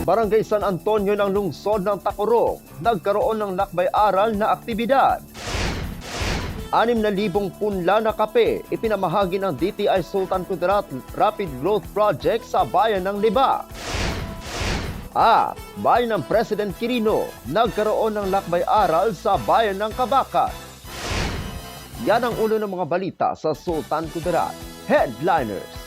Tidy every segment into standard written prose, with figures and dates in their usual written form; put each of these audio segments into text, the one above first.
Barangay San Antonio ng lungsod ng Tacurong, nagkaroon ng lakbay-aral na aktibidad. 6,000 punla na kape ipinamahagi ng DTI Sultan Kudarat Rapid Growth Project sa bayan ng Libak. Bayan ng President Quirino, nagkaroon ng lakbay-aral sa bayan ng Kabakan. Yan ang ulo ng mga balita sa Sultan Kudarat. Headliners.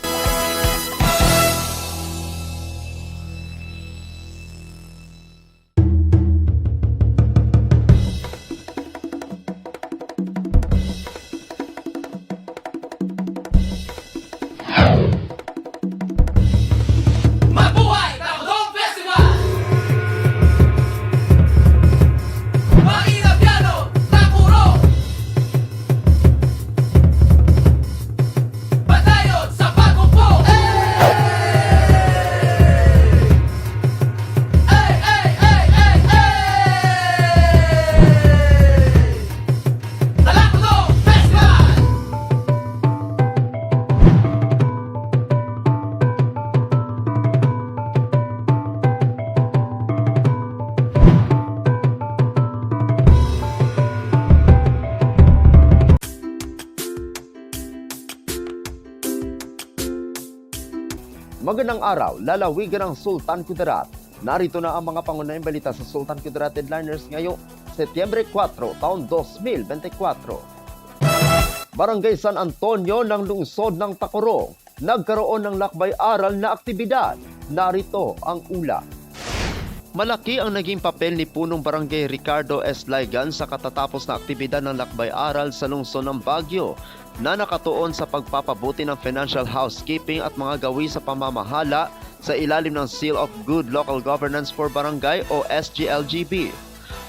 Magandang araw, lalawigan ng Sultan Kudarat. Narito na ang mga pangunahing balita sa Sultan Kudarat Headliners ngayong Setyembre 4, taon 2024. Barangay San Antonio ng lungsod ng Tacurong, nagkaroon ng lakbay-aral na aktibidad. Narito ang ula. Malaki ang naging papel ni Punong Barangay Ricardo S. Laigan sa katatapos na aktibidad ng lakbay-aral sa lungsod ng Baguio na nakatuon sa pagpapabuti ng financial housekeeping at mga gawi sa pamamahala sa ilalim ng Seal of Good Local Governance for Barangay o SGLGB.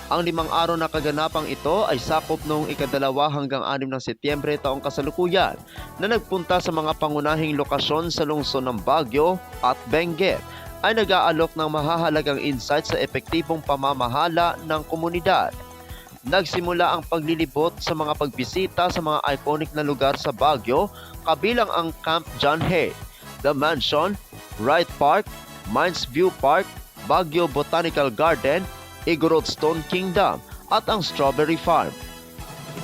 Ang 5 araw na kaganapang ito ay sakop noong 2 hanggang 6 ng Setyembre taong kasalukuyan na nagpunta sa mga pangunahing lokasyon sa lungsod ng Baguio at Benguet ay nag-aalok ng mahahalagang insights sa epektibong pamamahala ng komunidad. Nagsimula ang paglilibot sa mga pagbisita sa mga iconic na lugar sa Baguio, kabilang ang Camp John Hay, The Mansion, Wright Park, Mines View Park, Baguio Botanical Garden, Igorot Stone Kingdom at ang Strawberry Farm.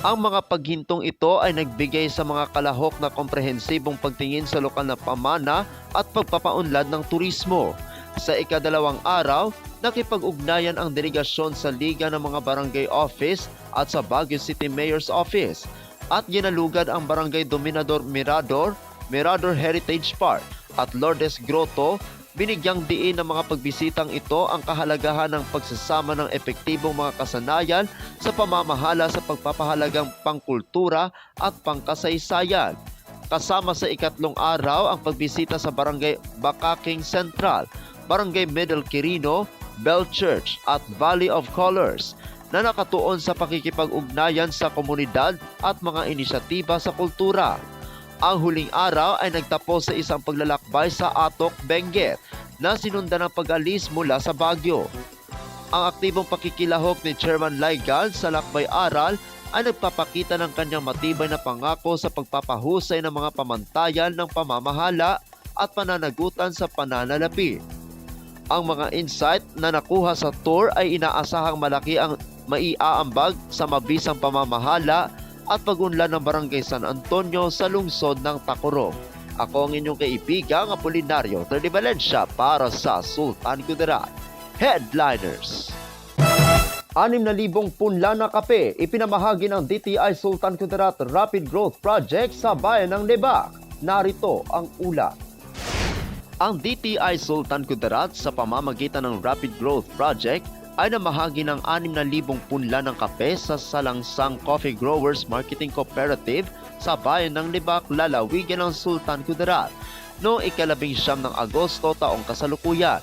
Ang mga paghintong ito ay nagbigay sa mga kalahok na komprehensibong pagtingin sa lokal na pamana at pagpapaunlad ng turismo. Sa ika-2 araw, nakipag-ugnayan ang delegasyon sa Liga ng mga Barangay Office at sa Baguio City Mayor's Office at ginalugad ang Barangay Dominador Mirador, Mirador Heritage Park at Lourdes Grotto. Binigyang diin ng mga pagbisitang ito ang kahalagahan ng pagsasama ng epektibong mga kasanayan sa pamamahala sa pagpapahalagang pangkultura at pangkasaysayan. Kasama sa ika-3 araw ang pagbisita sa Barangay Bakaking Central, Barangay Middle Quirino, Bell Church at Valley of Colors na nakatuon sa pakikipag-ugnayan sa komunidad at mga inisyatiba sa kultura. Ang huling araw ay nagtapos sa isang paglalakbay sa Atok, Benguet na sinundan ng pag-alis mula sa Baguio. Ang aktibong pakikilahok ni Chairman Laigan sa lakbay-aral ay nagpapakita ng kanyang matibay na pangako sa pagpapahusay ng mga pamantayan ng pamamahala at pananagutan sa pananalapi. Ang mga insight na nakuha sa tour ay inaasahang malaki ang maiaambag sa mabisang pamamahala at pag-unlad ng Barangay San Antonio sa lungsod ng Tacurong. Ako ang inyong kaibigang Apolinario Terdi Valencia para sa Sultan Kudarat Headliners. 6,000 punla na kape ipinamahagi ng DTI Sultan Kudarat Rapid Growth Project sa bayan ng Libak. Narito ang ula. Ang DTI Sultan Kudarat sa pamamagitan ng Rapid Growth Project ay namahagi ng 6,000 punla ng kape sa Salangsang Coffee Growers Marketing Cooperative sa bayan ng Libak, lalawigan ng Sultan Kudarat noong ika-19 ng Agosto taong kasalukuyan.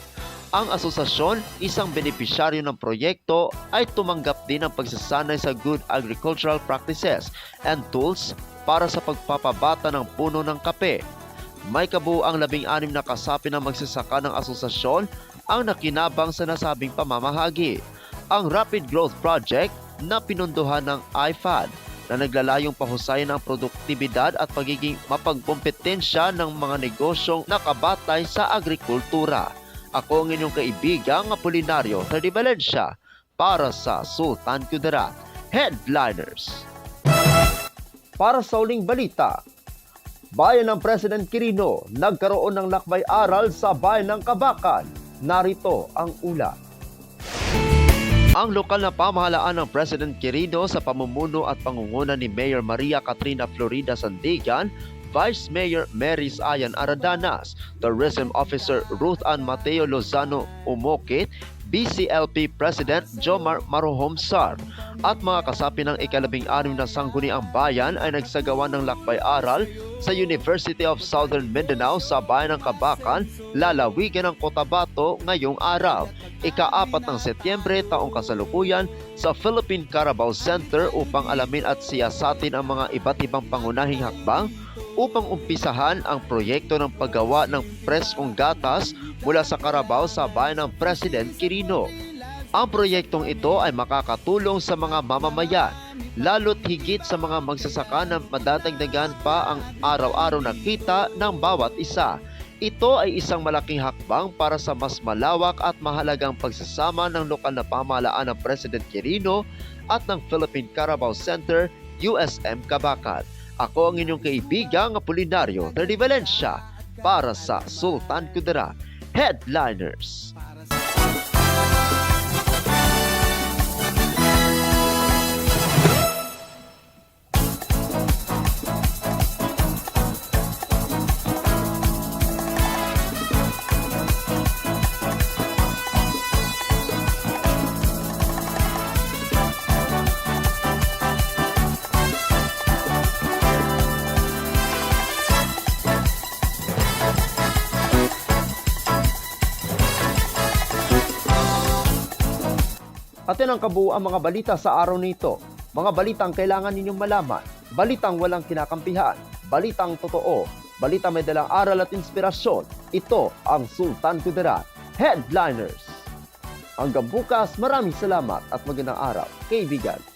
Ang asosasyon, isang benepisyaryo ng proyekto, ay tumanggap din ng pagsasanay sa good agricultural practices and tools para sa pagpapabata ng puno ng kape. May kabuuang 16 na kasapi ng magsasaka ng asosasyon ang nakinabang sa nasabing pamamahagi. Ang Rapid Growth Project na pinunduhan ng IFAD na naglalayong pahusayin ang produktibidad at pagiging mapagkompetensya ng mga negosyong nakabatay sa agrikultura. Ako ang inyong kaibigang Apolinario Terdi Valencia para sa Sultan Kudarat Headliners. Para sa uling balita, bayan ng President Quirino nagkaroon ng lakbay-aral sa bayan ng Kabakan. Narito ang ulat. Ang lokal na pamahalaan ng President Quirino sa pamumuno at pangunguna ni Mayor Maria Catrina Florida Sandigan, Vice Mayor Maris Ayan Aradanas, Tourism Officer Ruth Ann Mateo Lozano Umokit, BCLP President Jomar Marohom Sar at mga kasapi ng ika-16 na sangguniang bayan ay nagsagawa ng lakbay-aral sa University of Southern Mindanao sa bayan ng Kabakan, lalawigan ng Cotabato ngayong araw, ika-4 ng Setyembre taong kasalukuyan sa Philippine Carabao Center upang alamin at siyasatin ang mga iba't ibang pangunahing hakbang upang umpisahan ang proyekto ng paggawa ng preskong gatas mula sa Carabao sa bayan ng President Quirino. Ang proyektong ito ay makakatulong sa mga mamamayan, lalo't higit sa mga magsasaka na madadagdagan pa ang araw-araw na kita ng bawat isa. Ito ay isang malaking hakbang para sa mas malawak at mahalagang pagsasama ng lokal na pamahalaan ng President Quirino at ng Philippine Carabao Center, USM Kabakan. Ako ang inyong kaibigang Apolinario Terdi Valencia para sa Sultan Kudarat Headliners. At yan ang kabuuan mga balita sa araw nito. Mga balitang kailangan ninyong malaman. Balitang walang kinakampihan. Balitang totoo. Balitang may dalang aral at inspirasyon. Ito ang Sultan Kudarat Headliners. Hanggang bukas, maraming salamat at magandang araw, kaibigan.